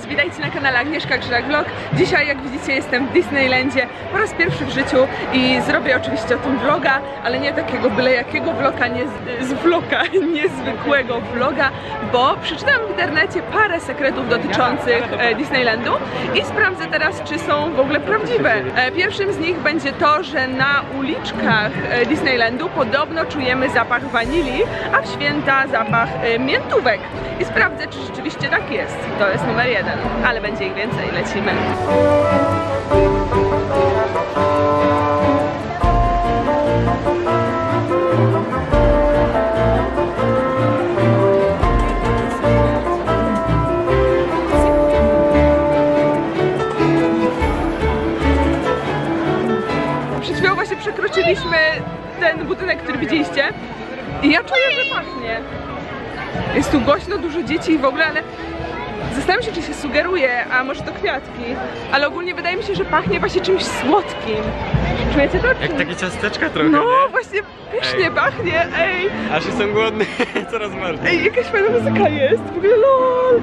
witajcie na kanale Agnieszka Grzelak Vlog. Dzisiaj, jak widzicie, jestem w Disneylandzie po raz pierwszy w życiu i zrobię oczywiście o tym vloga, ale nie takiego byle jakiego vloga, niezwykłego vloga, bo przeczytałam w internecie parę sekretów dotyczących Disneylandu i sprawdzę teraz, czy są w ogóle prawdziwe. Pierwszym z nich będzie to, że na uliczkach Disneylandu podobno czujemy zapach wanilii, a w święta zapach miętówek. I sprawdzę, czy rzeczywiście tak jest. To jest numer 1, ale będzie ich więcej. Lecimy. Przed chwilą właśnie przekroczyliśmy ten budynek, który widzieliście i ja czuję, że pachnie. Jest tu głośno, dużo dzieci i w ogóle, ale zastanawiam się, czy się sugeruje, a może to kwiatki, ale ogólnie wydaje mi się, że pachnie właśnie czymś słodkim. Czujecie to? Jak takie ciasteczka trochę, no, nie? właśnie pysznie pachnie, ej! Aż jestem głodny, coraz bardziej. Ej, jakaś fajna muzyka jest, w ogóle lol!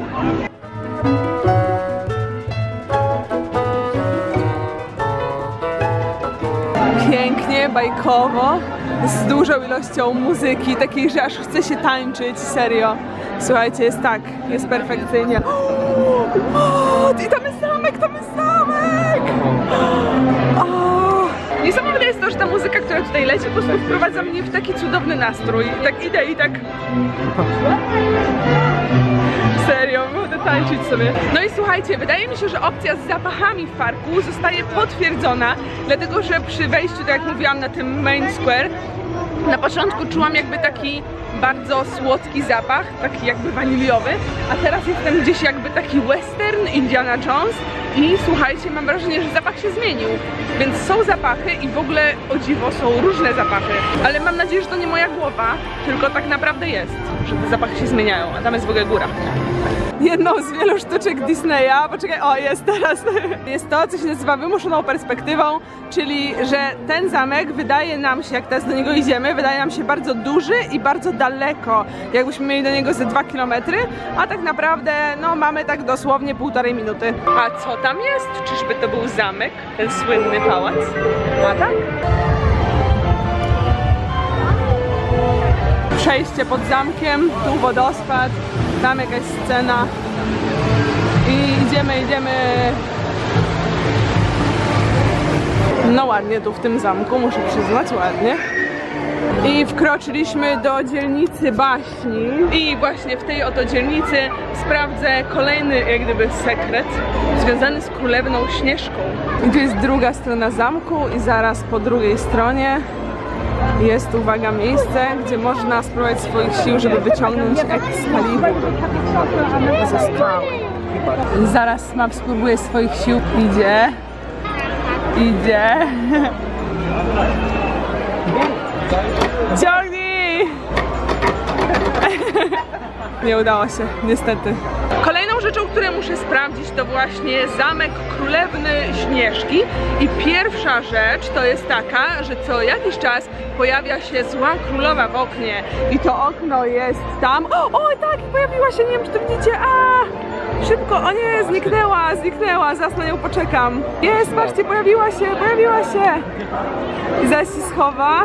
Pięknie, bajkowo, z dużą ilością muzyki, takiej, że aż chce się tańczyć, serio. Słuchajcie, jest tak, jest perfekcyjnie. I tam jest zamek, tam jest zamek! Niesamowite jest to, że ta muzyka, która tutaj leci, po prostu wprowadza mnie w taki cudowny nastrój. Tak idę i tak... Serio, będę tańczyć sobie. No i słuchajcie, wydaje mi się, że opcja z zapachami w parku zostaje potwierdzona, dlatego że przy wejściu, tak jak mówiłam, na tym Main Square, na początku czułam jakby taki bardzo słodki zapach, taki jakby waniliowy, a teraz jestem gdzieś jakby taki western, Indiana Jones i słuchajcie, mam wrażenie, że zapach się zmienił, więc są zapachy i w ogóle, o dziwo, są różne zapachy, ale mam nadzieję, że to nie moja głowa, tylko tak naprawdę jest, że te zapachy się zmieniają, a tam jest w ogóle góra. Jedną z wielu sztuczek Disneya, poczekaj, o jest teraz, jest to, co się nazywa wymuszoną perspektywą, czyli że ten zamek wydaje nam się, jak teraz do niego idziemy, wydaje nam się bardzo duży i bardzo daleko, jakbyśmy mieli do niego ze 2 km, a tak naprawdę no mamy tak dosłownie 1,5 minuty. A co tam jest? Czyżby to był zamek? Ten słynny pałac? A tak? Przejście pod zamkiem, tu wodospad, tam jakaś scena i idziemy. No ładnie tu w tym zamku, muszę przyznać, ładnie. I wkroczyliśmy do dzielnicy baśni i właśnie w tej oto dzielnicy sprawdzę kolejny jak gdyby sekret związany z Królewną Śnieżką. I tu jest druga strona zamku i zaraz po drugiej stronie jest, uwaga, miejsce, gdzie można spróbować swoich sił, żeby wyciągnąć Excalibur ze skały. Zaraz Map spróbuje swoich sił. Idzie. Ciągnij! Nie udało się, niestety. Kolejną rzeczą, którą muszę sprawdzić, to właśnie zamek Królewny Śnieżki. I pierwsza rzecz to jest taka, że co jakiś czas pojawia się zła królowa w oknie. I to okno jest tam. O tak, pojawiła się, nie wiem, czy to widzicie. Szybko, o nie, zniknęła, zaraz na nią poczekam. Jest, patrzcie, pojawiła się. I zaś się schowa.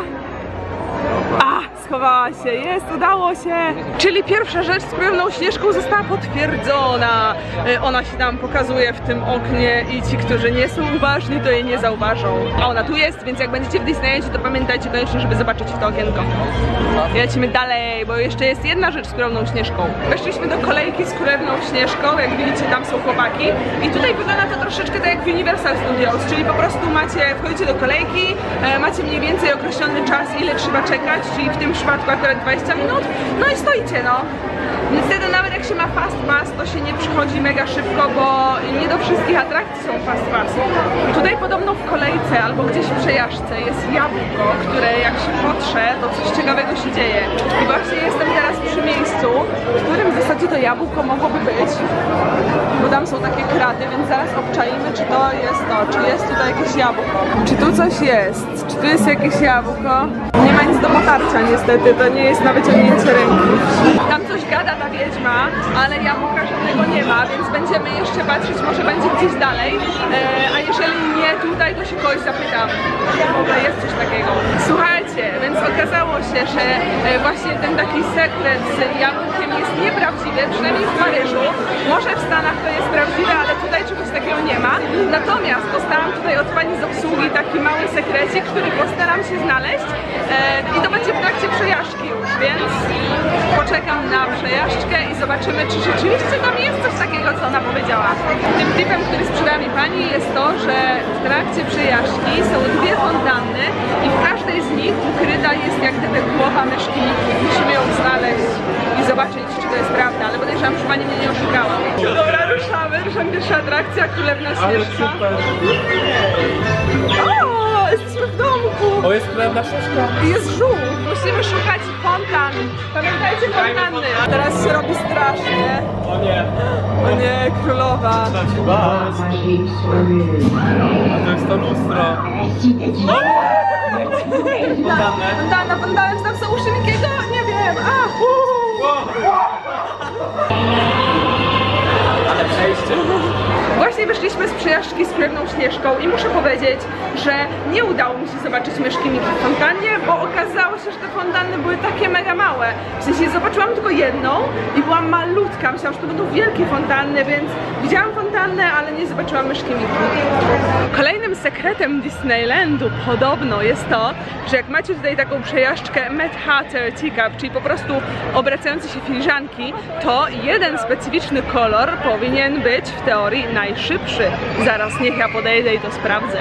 Schowała się, jest, udało się! Czyli pierwsza rzecz z Królewną Śnieżką została potwierdzona. Ona się tam pokazuje w tym oknie i ci, którzy nie są uważni, to jej nie zauważą. A ona tu jest, więc jak będziecie w Disneylandzie, to pamiętajcie koniecznie, żeby zobaczyć w to okienko. I lecimy dalej, bo jeszcze jest jedna rzecz z Królewną Śnieżką. Weszliśmy do kolejki z Królewną Śnieżką, jak widzicie, tam są chłopaki. I tutaj wygląda to troszeczkę tak jak w Universal Studios, czyli po prostu wchodzicie do kolejki, macie mniej więcej określony czas, ile trzeba czekać, czyli w tym przypadku akurat 20 minut, no i stoicie, no. Niestety nawet jak się ma fast pass, to się nie przychodzi mega szybko, bo nie do wszystkich atrakcji są fast pass. Tutaj podobno w kolejce albo gdzieś w przejażdżce jest jabłko, które jak się potrze, to coś ciekawego się dzieje. I właśnie jestem teraz przy miejscu, w którym w zasadzie to jabłko mogłoby być, bo tam są takie kraty. kwiaty, więc zaraz obczaimy, czy to jest to, czy jest tutaj jakieś jabłko. Czy tu coś jest? Czy tu jest jakieś jabłko? Nie ma nic do potarcia niestety, to nie jest na wyciągnięcie ręki. Tam coś gada ta wiedźma, ale jabłka żadnego nie ma, więc będziemy jeszcze patrzeć, może będzie gdzieś dalej. A jeżeli nie tutaj, to się kogoś zapytam, czy w ogóle jest coś takiego. Słuchajcie, więc okazało się, że właśnie ten taki sekret z jabłkiem jest nieprawdziwy, przynajmniej w Paryżu. Może w Stanach to jest prawdziwe, ale tutaj czegoś takiego nie ma. Natomiast dostałam tutaj od pani z obsługi taki mały sekrecik, który postaram się znaleźć i to będzie w trakcie przejażdżki już, więc poczekam na przejażdżkę i zobaczymy, czy rzeczywiście tam jest coś takiego, co ona powiedziała. Tym tipem, który sprzedała mi pani, jest to, że w trakcie przejażdżki są dwie fontanny i w każdej z nich ukryta jest jak gdyby głowa myszki. Musimy ją znaleźć i zobaczyć, czy to jest prawda, ale podejrzewam, że pani mnie nie oszukała. Dobra, ruszamy, pierwsza atrakcja, Królewna Śnieżka. O, jesteśmy w domku! O, jest Królewna Śnieżka. Jest żółw, musimy szukać fontan. Pamiętajcie fontanny. Teraz się robi strasznie. O nie. O nie, królowa. A to jest to lustro. Fontana, czy tam są uszy Mikiego? Nie wiem. Ale przejście. Właśnie wyszliśmy z przejażdżki z Królewną Śnieżką i muszę powiedzieć, że nie udało mi się zobaczyć myszki Miki w fontannie, bo okazało się, że te fontanny były takie mega małe. W sensie zobaczyłam tylko jedną i była malutka. Myślałam, że to będą wielkie fontanny, więc widziałam fontannę, ale nie zobaczyłam myszki Miki. Kolejnym sekretem Disneylandu podobno jest to, że jak macie tutaj taką przejażdżkę Mad Hatter Teacup, czyli po prostu obracające się filiżanki, to jeden specyficzny kolor powinien być w teorii najszybszy. Zaraz niech ja podejdę i to sprawdzę.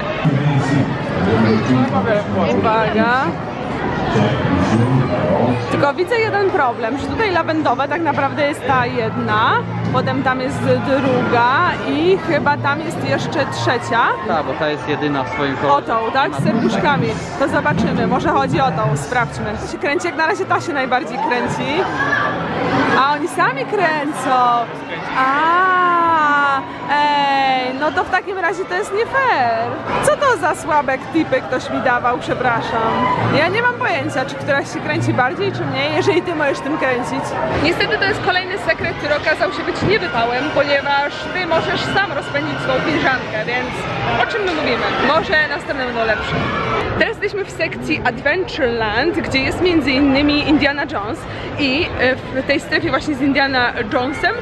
Uwaga. Tylko widzę jeden problem, że tutaj lawendowa tak naprawdę jest ta jedna, potem tam jest druga i chyba tam jest jeszcze trzecia. Tak, bo ta jest jedyna w swoim kolorze. O tą, tak? Z serduszkami. To zobaczymy, może chodzi o tą, sprawdźmy. To się kręci, jak na razie ta się najbardziej kręci. A oni sami kręcą. Ej, no to w takim razie to jest nie fair. Co to za słabek tipy ktoś mi dawał, przepraszam. Ja nie mam pojęcia, czy któraś się kręci bardziej, czy mniej, jeżeli ty możesz tym kręcić. Niestety to jest kolejny sekret, który okazał się być niewypałem, ponieważ ty możesz sam rozpędzić swoją filiżankę, więc o czym my mówimy? Może następne będą lepsze. Teraz jesteśmy w sekcji Adventureland, gdzie jest m.in. Indiana Jones i w tej strefie właśnie z Indiana Jonesem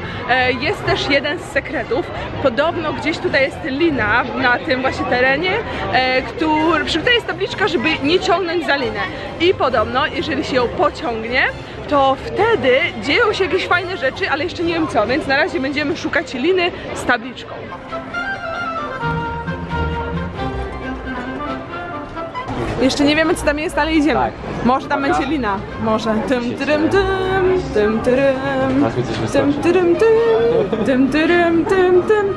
jest też jeden z sekretów. Podobno gdzieś tutaj jest lina na tym właśnie terenie, przy której jest tabliczka, żeby nie ciągnąć za linę. I podobno, jeżeli się ją pociągnie, to wtedy dzieją się jakieś fajne rzeczy, ale jeszcze nie wiem co, więc na razie będziemy szukać liny z tabliczką. Jeszcze nie wiemy, co tam jest, ale idziemy. Tak. Może tam będzie lina. Może. Tym, tyrym, tym, tym, tyrym, tym, tyrym, tym, tym, tyrym, tym, tym.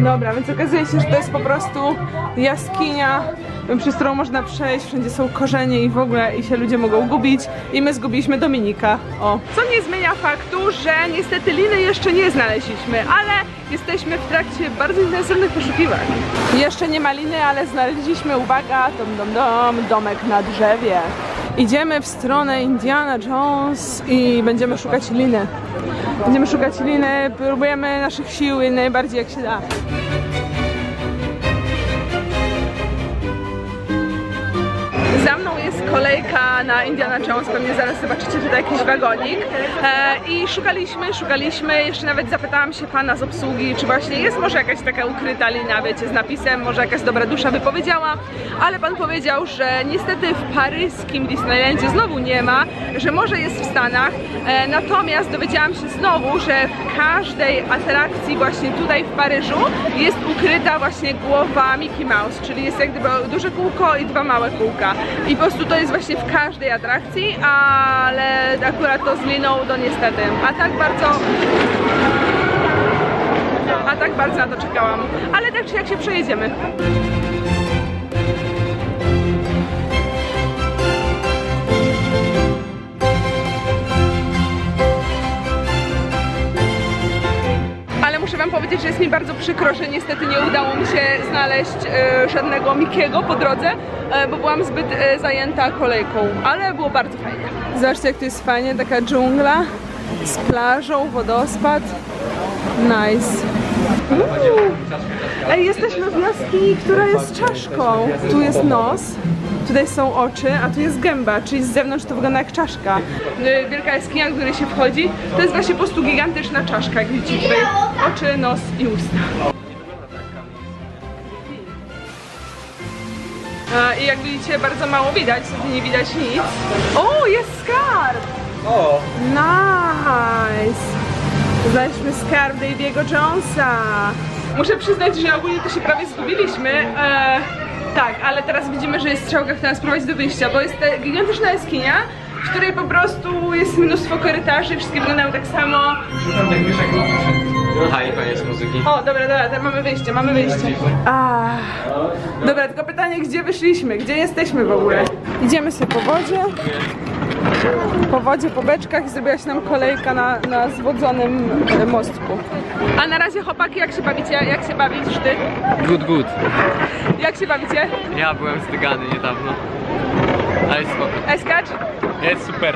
Dobra, więc okazuje się, że to jest po prostu jaskinia, przez którą można przejść, wszędzie są korzenie i w ogóle i się ludzie mogą gubić i my zgubiliśmy Dominika. O. Co nie zmienia faktu, że niestety liny jeszcze nie znaleźliśmy, ale jesteśmy w trakcie bardzo intensywnych poszukiwań. Jeszcze nie ma liny, ale znaleźliśmy, uwaga, domek na drzewie. Idziemy w stronę Indiana Jones i będziemy szukać liny. Będziemy szukać liny, próbujemy naszych sił najbardziej jak się da. Za mną jest kolejka na Indiana Jones, pewnie zaraz zobaczycie tutaj jakiś wagonik. I szukaliśmy, jeszcze nawet zapytałam się pana z obsługi, czy właśnie jest może jakaś taka ukryta lina, wiecie, z napisem, może jakaś dobra dusza by powiedziała, ale pan powiedział, że niestety w paryskim Disneylandzie znowu nie ma, że może jest w Stanach, natomiast dowiedziałam się znowu, że w każdej atrakcji właśnie tutaj w Paryżu jest ukryta właśnie głowa Mickey Mouse, czyli jest jak gdyby duże kółko i dwa małe kółka. I po prostu to jest właśnie w każdej atrakcji, ale akurat to z liną to niestety. A tak bardzo na to czekałam. Ale tak czy jak się przejedziemy. jest mi bardzo przykro, że niestety nie udało mi się znaleźć żadnego Mickiego po drodze, bo byłam zbyt zajęta kolejką, ale było bardzo fajnie. Zobaczcie, jak to jest fajnie, taka dżungla z plażą, wodospad. Nice. Ej, jesteśmy w jaskini, która jest czaszką. Tu jest nos, tutaj są oczy, a tu jest gęba, czyli z zewnątrz to wygląda jak czaszka. Wielka jaskinia, w której się wchodzi, to jest właśnie po prostu gigantyczna czaszka, jak widzicie, tutaj oczy, nos i usta. I jak widzicie, bardzo mało widać, wtedy nie widać nic. O, jest skarb! O! Nice! Znaleźliśmy skarb Davy'ego Jonesa. Muszę przyznać, że ogólnie to się prawie zgubiliśmy. Tak, ale teraz widzimy, że jest strzałka, która nas prowadzi do wyjścia, bo jest ta gigantyczna jaskinia, w której po prostu jest mnóstwo korytarzy, wszystkie wyglądają tak samo. Aha, i koniec muzyki. O, dobra, teraz mamy wyjście, mamy wyjście. Dobra, tylko pytanie, gdzie wyszliśmy? Gdzie jesteśmy w ogóle? Idziemy sobie po wodzie, po beczkach i zrobiła się nam kolejka na zwodzonym mostku. A na razie, chłopaki, jak się bawicie? Jak się bawisz ty? Good. Jak się bawicie? Ja byłem stygany niedawno. Ale spoko. Eskacz? Jest super.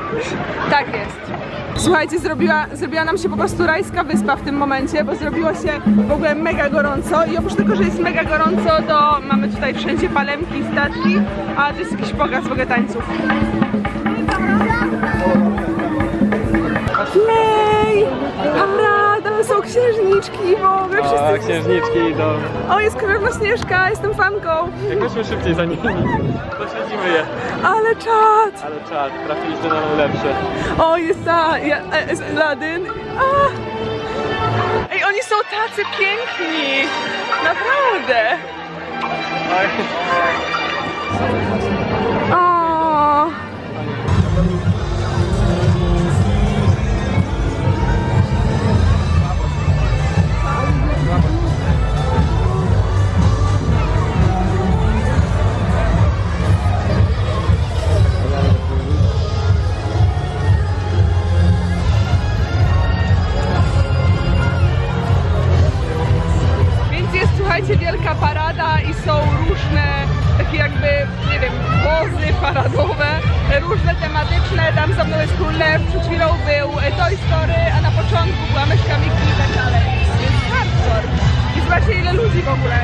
Tak jest. Słuchajcie, zrobiła nam się po prostu rajska wyspa w tym momencie, bo zrobiło się w ogóle mega gorąco i oprócz tego, że jest mega gorąco, to mamy tutaj wszędzie palemki, statki, a to jest jakiś pokaz w ogóle tańców. Jej! Dobra, tam są księżniczki w ogóle, wszyscy... księżniczki idą. O, jest Królewna Śnieżka, jestem fanką. Jak myśmy szybciej za nimi, to śledzimy je. Ale czad! Ale czad, trafiliśmy na najlepsze. O, jest ta... jest Aladdin. Ej, oni są tacy piękni! Naprawdę! O. Słuchajcie, wielka parada i są różne takie jakby, nie wiem, wozy paradowe, różne tematyczne, tam za mną jest Król Lew, przed chwilą był Toy Story, a na początku była myszka Mickey i tak dalej. Jest hardcore. I zobaczcie, ile ludzi w ogóle.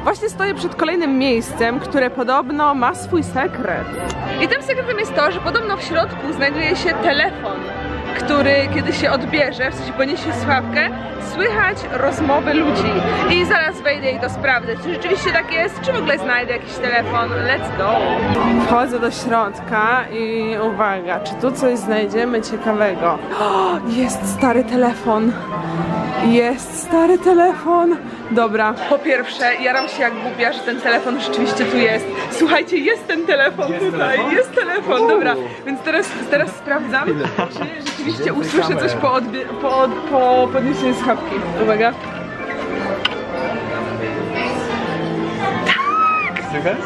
Właśnie stoję przed kolejnym miejscem, które podobno ma swój sekret. I tym sekretem jest to, że podobno w środku znajduje się telefon, który kiedy się odbierze, w sensie poniesie słuchawkę, słychać rozmowy ludzi. I zaraz wejdę i to sprawdzę, czy rzeczywiście tak jest, czy w ogóle znajdę jakiś telefon. Let's go! Wchodzę do środka i uwaga, czy tu coś znajdziemy ciekawego? O, jest stary telefon! Jest stary telefon! Dobra, po pierwsze, jaram się jak głupia, że ten telefon rzeczywiście tu jest. Słuchajcie, jest ten telefon tutaj, jest telefon, dobra. Więc teraz sprawdzam, czy rzeczywiście usłyszę coś po podniesieniu słuchawki. Uwaga. Słychać?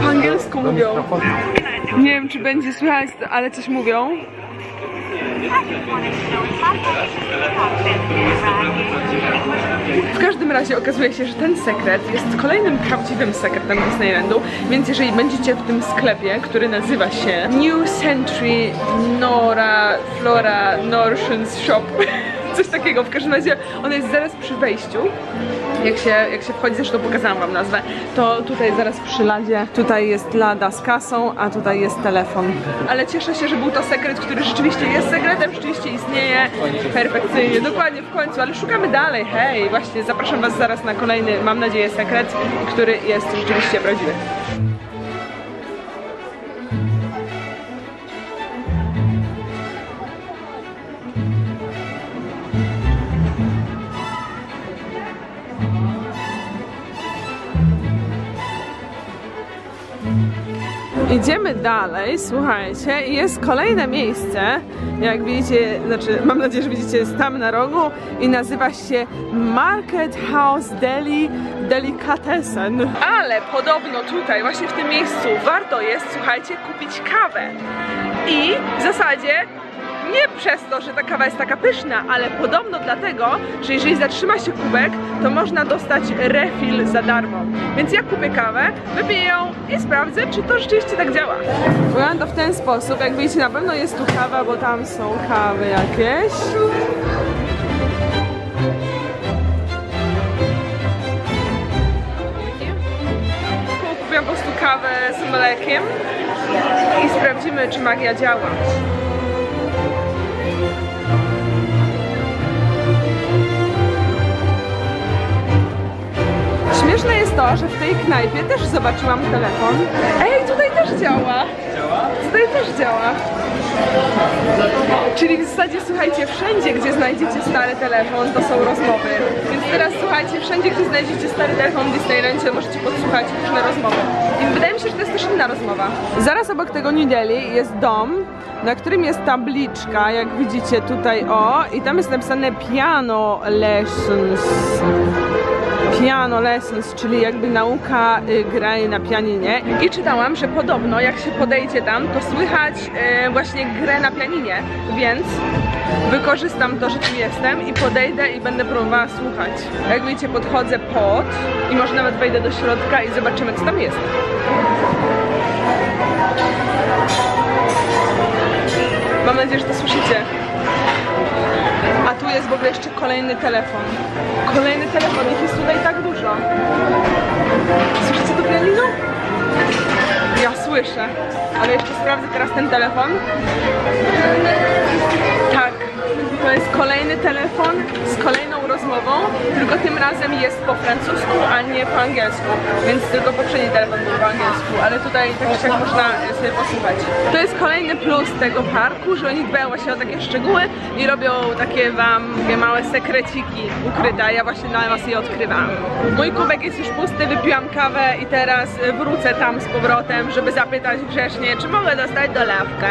Po angielsku mówią. Nie wiem, czy będzie słychać, ale coś mówią. W każdym razie okazuje się, że ten sekret jest kolejnym prawdziwym sekretem Disneylandu, więc jeżeli będziecie w tym sklepie, który nazywa się New Century Nora Flora Nourishance Shop, coś takiego, w każdym razie on jest zaraz przy wejściu. Jak się wchodzi, zresztą pokazałam wam nazwę, to tutaj zaraz przy ladzie, tutaj jest lada z kasą, a tutaj jest telefon. Ale cieszę się, że był to sekret, który rzeczywiście jest sekretem, rzeczywiście istnieje perfekcyjnie, dokładnie w końcu, ale szukamy dalej, hej, właśnie zapraszam was zaraz na kolejny, mam nadzieję, sekret, który jest rzeczywiście prawdziwy. Idziemy dalej, słuchajcie, i jest kolejne miejsce, jak widzicie, znaczy mam nadzieję, że widzicie, jest tam na rogu i nazywa się Market House Deli Delicatessen. Ale podobno tutaj, właśnie w tym miejscu warto jest, słuchajcie, kupić kawę. I w zasadzie nie przez to, że ta kawa jest taka pyszna, ale podobno dlatego, że jeżeli zatrzyma się kubek, to można dostać refill za darmo. Więc ja kupię kawę, wypiję ją i sprawdzę, czy to rzeczywiście tak działa. Wygląda to w ten sposób, jak widzicie, na pewno jest tu kawa, bo tam są kawy jakieś. Kupiłam po prostu kawę z mlekiem i sprawdzimy, czy magia działa. Śmieszne jest to, że w tej knajpie też zobaczyłam telefon. Ej, tutaj też działa! Tutaj też działa. Czyli w zasadzie, słuchajcie, wszędzie, gdzie znajdziecie stary telefon, to są rozmowy. Więc teraz, słuchajcie, wszędzie, gdzie znajdziecie stary telefon w Disneylandzie, możecie podsłuchać różne rozmowy. I wydaje mi się, że to jest też inna rozmowa. Zaraz obok tego New Delhi jest dom, na którym jest tabliczka, jak widzicie tutaj, o, i tam jest napisane Piano Lessons. Piano Lessons, czyli jakby nauka gry na pianinie. I czytałam, że podobno jak się podejdzie tam, to słychać właśnie grę na pianinie, więc wykorzystam to, że tu jestem i podejdę i będę próbowała słuchać. Jak widzicie, podchodzę pod i może nawet wejdę do środka i zobaczymy, co tam jest. Mam nadzieję, że to słyszycie. A tu jest w ogóle jeszcze kolejny telefon. Kolejny telefon, ich jest tutaj tak dużo. Słyszycie to pianino? Ja słyszę, ale jeszcze sprawdzę teraz ten telefon. Tak, to jest kolejny telefon z kolejną rozmową, tylko tym razem jest po francusku, a nie po angielsku. Więc tylko poprzedni telefon był po angielsku, ale tutaj tak czy jak można sobie posłuchać. To jest kolejny plus tego parku, że oni dbają właśnie o takie szczegóły i robią takie małe sekreciki ukryte, a ja właśnie na was je odkrywam. Mój kubek jest już pusty, wypiłam kawę i teraz wrócę tam z powrotem, żeby zapytać grzecznie, czy mogę dostać dolewkę.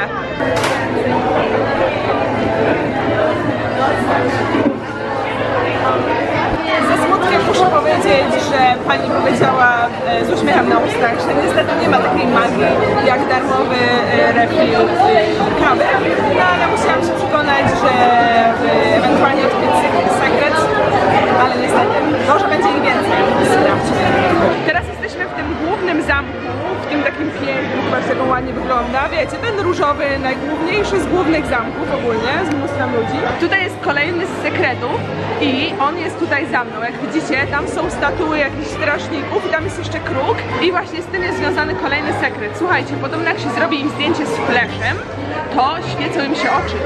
Ze smutkiem muszę powiedzieć, że pani powiedziała z uśmiechem na ustach, że niestety nie ma takiej magii jak darmowy refill kawy, no ale musiałam się przekonać, że ewentualnie odkryć sekret, ale niestety może będzie ich więcej. Sprawdźmy. Teraz jesteśmy w tym głównym zamku, w tym takim pięknym, zobaczcie jak on ładnie wygląda. Wiecie, ten różowy, najgłówniejszy z głównych zamków ogólnie, z mnóstwem ludzi. Tutaj jest kolejny z sekretów i on jest tutaj za mną. Jak widzicie, tam są statuły jakichś strażników i tam jest jeszcze kruk i właśnie z tym jest związany kolejny sekret. Słuchajcie, podobno jak się zrobi im zdjęcie z flashem, to świecą im się oczy.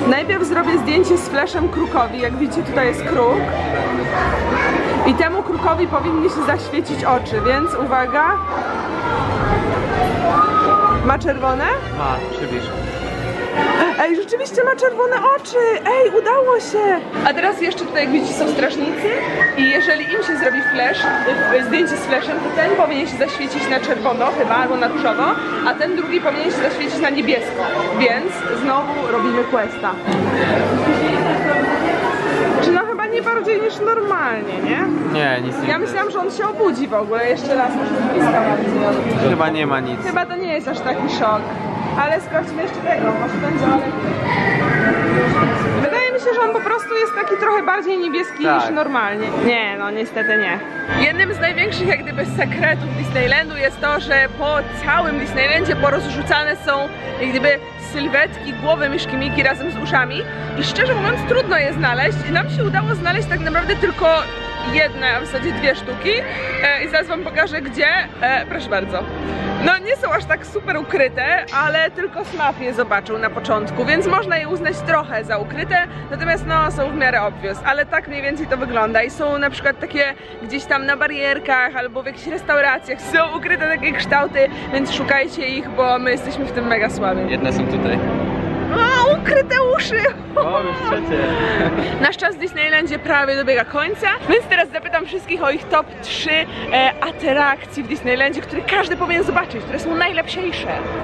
Najpierw zrobię zdjęcie z flashem krukowi, jak widzicie tutaj jest kruk. I temu krukowi powinny się zaświecić oczy, więc uwaga. Ma czerwone? Ma, przybliż. Ej, rzeczywiście ma czerwone oczy! Ej, udało się! A teraz jeszcze tutaj, jak widzicie, są strażnicy i jeżeli im się zrobi flash, zdjęcie z flashem, to ten powinien się zaświecić na czerwono chyba, albo na różowo, a ten drugi powinien się zaświecić na niebiesko. Więc znowu robimy questa. Czy no chyba nie bardziej niż normalnie, nie? Nie, nic nie. Ja myślałam, że on się obudzi w ogóle. Jeszcze raz może z bliska bardziej. Chyba nie ma nic. Chyba to nie jest aż taki szok. Ale sprawdźmy jeszcze tego, może będzie lepiej. Wydaje mi się, że on po prostu jest taki trochę bardziej niebieski niż normalnie. Nie, no niestety nie. Jednym z największych jak gdyby sekretów Disneylandu jest to, że po całym Disneylandzie porozrzucane są jak gdyby sylwetki głowy myszki Miki razem z uszami i szczerze mówiąc trudno je znaleźć i nam się udało znaleźć tak naprawdę tylko jedne, a w zasadzie dwie sztuki i zaraz wam pokażę gdzie, proszę bardzo. No nie są aż tak super ukryte, ale tylko Smaf je zobaczył na początku, więc można je uznać trochę za ukryte, natomiast no są w miarę obvious, ale tak mniej więcej to wygląda i są na przykład takie gdzieś tam na barierkach albo w jakichś restauracjach są ukryte takie kształty, więc szukajcie ich, bo my jesteśmy w tym mega słabi. Jedne są tutaj. O, ukryte uszy! O, już trzecie. Nasz czas w Disneylandzie prawie dobiega końca, więc teraz zapytam wszystkich o ich top 3 atrakcji w Disneylandzie, które każdy powinien zobaczyć, które są najlepsze.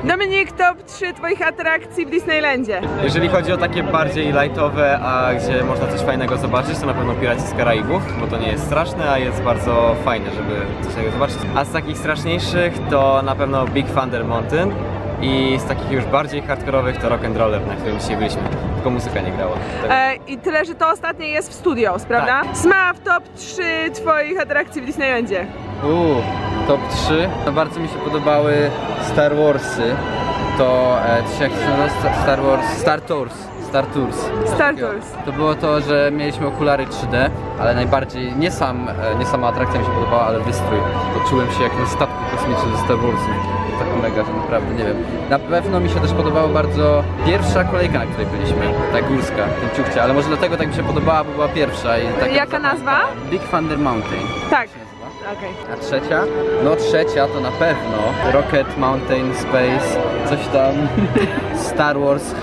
Dominik, top 3 twoich atrakcji w Disneylandzie. Jeżeli chodzi o takie bardziej lightowe, a gdzie można coś fajnego zobaczyć, to na pewno Piraci z Karaibów, bo to nie jest straszne, a jest bardzo fajne, żeby coś takiego zobaczyć. A z takich straszniejszych to na pewno Big Thunder Mountain i z takich już bardziej hardkorowych to Rock and Roller, na którym dzisiaj byliśmy, tylko muzyka nie grała. I tyle, że to ostatnie jest w Studios, prawda? Smaf, top 3 twoich atrakcji w Disneylandzie. Top 3. No bardzo mi się podobały Star Warsy. To jak się nazywa? Star Tours. Starters. To było to, że mieliśmy okulary 3D, ale najbardziej nie sama atrakcja mi się podobała, ale wystrój. Poczułem się jak na statku kosmicznym ze Star Warsów. Tak mega, że naprawdę nie wiem. Na pewno mi się też podobała bardzo pierwsza kolejka, na której byliśmy. Ta górska, pięciuchcia, ale może dlatego tak mi się podobała, bo była pierwsza. I tak Jaka nazwa? Big Thunder Mountain. Tak. Się nazywa. Okej. A trzecia? No trzecia to na pewno Rocket Mountain Space, coś tam Star Wars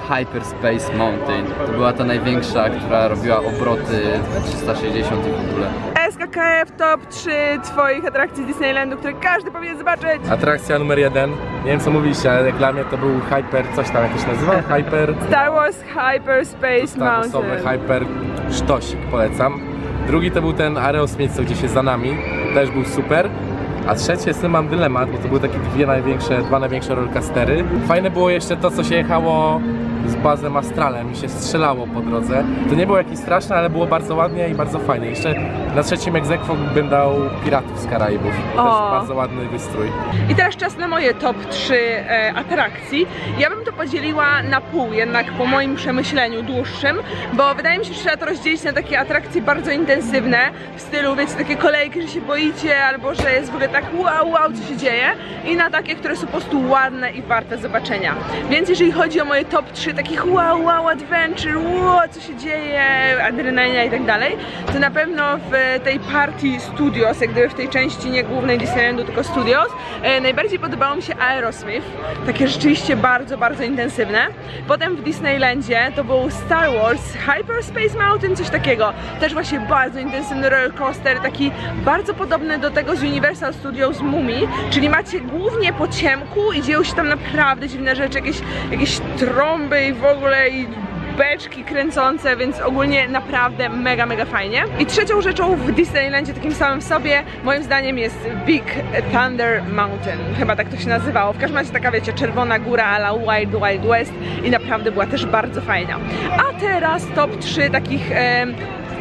Hyperspace Mountain. To była ta największa, która robiła obroty 360 i w ogóle. SKKF top 3 twoich atrakcji z Disneylandu, które każdy powinien zobaczyć. Atrakcja numer 1. Nie wiem co mówiliście, ale jak dla mnie to był Hyper, coś tam jak to się nazywa? Hyper... Star Wars Hyperspace Mountain. Hyper sztosik, polecam. Drugi to był ten Aerosmith, co gdzieś jest za nami. Też był super. A trzecie, z tym mam dylemat, bo to były takie dwa największe rollercoastery. Fajne było jeszcze to, co się jechało z bazem Astralem i się strzelało po drodze. To nie było jakieś straszne, ale było bardzo ładnie i bardzo fajnie. Jeszcze na trzecim egz aequo bym dał Piratów z Karaibów. To też bardzo ładny wystrój. I teraz czas na moje top 3 atrakcji. Ja bym to podzieliła na pół, jednak po moim przemyśleniu dłuższym, bo wydaje mi się, że trzeba to rozdzielić na takie atrakcje bardzo intensywne, w stylu, wiecie, takie kolejki, że się boicie, albo że jest w ogóle tak wow, co się dzieje, i na takie, które są po prostu ładne i warte zobaczenia. Więc jeżeli chodzi o moje top 3 takich wow, adventure, co się dzieje, adrenalina i tak dalej, to na pewno w tej partii Studios, jak gdyby w tej części nie głównej Disneylandu, tylko Studios, najbardziej podobało mi się Aerosmith, takie rzeczywiście bardzo intensywne. Potem w Disneylandzie to był Star Wars Hyperspace Mountain, coś takiego, też właśnie bardzo intensywny rollercoaster, taki bardzo podobny do tego z Universal Studios Mumii, czyli macie głównie po ciemku i dzieją się tam naprawdę dziwne rzeczy, jakieś trąby i w ogóle i beczki kręcące, więc ogólnie naprawdę mega fajnie. I trzecią rzeczą w Disneylandzie takim samym w sobie, moim zdaniem, jest Big Thunder Mountain. Chyba tak to się nazywało. W każdym razie taka, wiecie, czerwona góra a la Wild West i naprawdę była też bardzo fajna. A teraz top 3 takich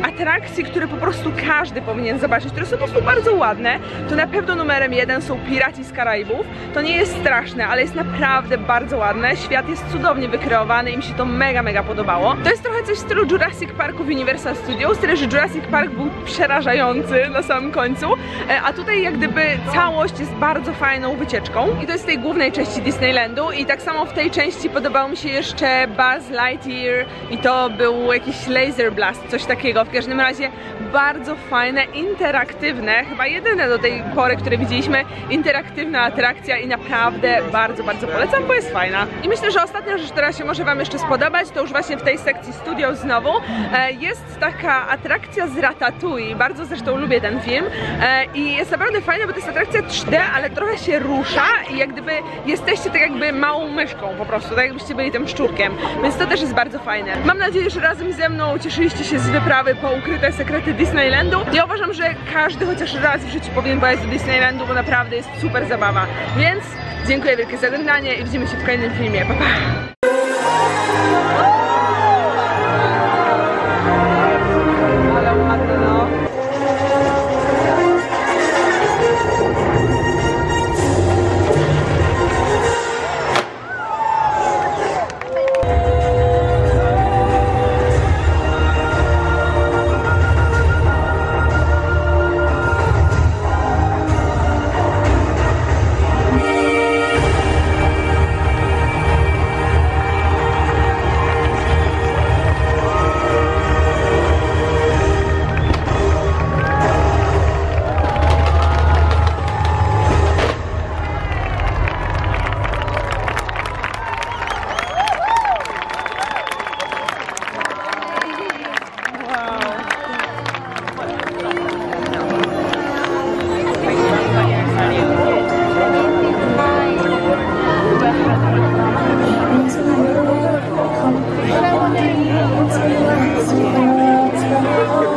atrakcji, które po prostu każdy powinien zobaczyć, które są po prostu bardzo ładne. To na pewno numerem 1 są Piraci z Karaibów. To nie jest straszne, ale jest naprawdę bardzo ładne. Świat jest cudownie wykreowany i mi się to mega podobało. To jest trochę coś w stylu Jurassic Parku w Universal Studios, tyle że Jurassic Park był przerażający na samym końcu, a tutaj jak gdyby całość jest bardzo fajną wycieczką i to jest w tej głównej części Disneylandu. I tak samo w tej części podobał mi się jeszcze Buzz Lightyear i to był jakiś Laser Blast, coś takiego. W każdym razie bardzo fajne, interaktywne, chyba jedyne do tej pory, które widzieliśmy, interaktywna atrakcja i naprawdę bardzo polecam, bo jest fajna. I myślę, że ostatnia rzecz, która się może wam jeszcze spodobać, to już właśnie w tej sekcji Studios znowu jest taka atrakcja z Ratatouille. Bardzo zresztą lubię ten film i jest naprawdę fajna, bo to jest atrakcja 3D, ale trochę się rusza i jak gdyby jesteście tak jakby małą myszką po prostu, tak jakbyście byli tym szczurkiem, więc to też jest bardzo fajne. Mam nadzieję, że razem ze mną cieszyliście się z wyprawy po ukryte sekrety Disneylandu. Ja uważam, że każdy chociaż raz w życiu powinien pojechać do Disneylandu, bo naprawdę jest super zabawa. Więc dziękuję wielkie za oglądanie i widzimy się w kolejnym filmie. Pa!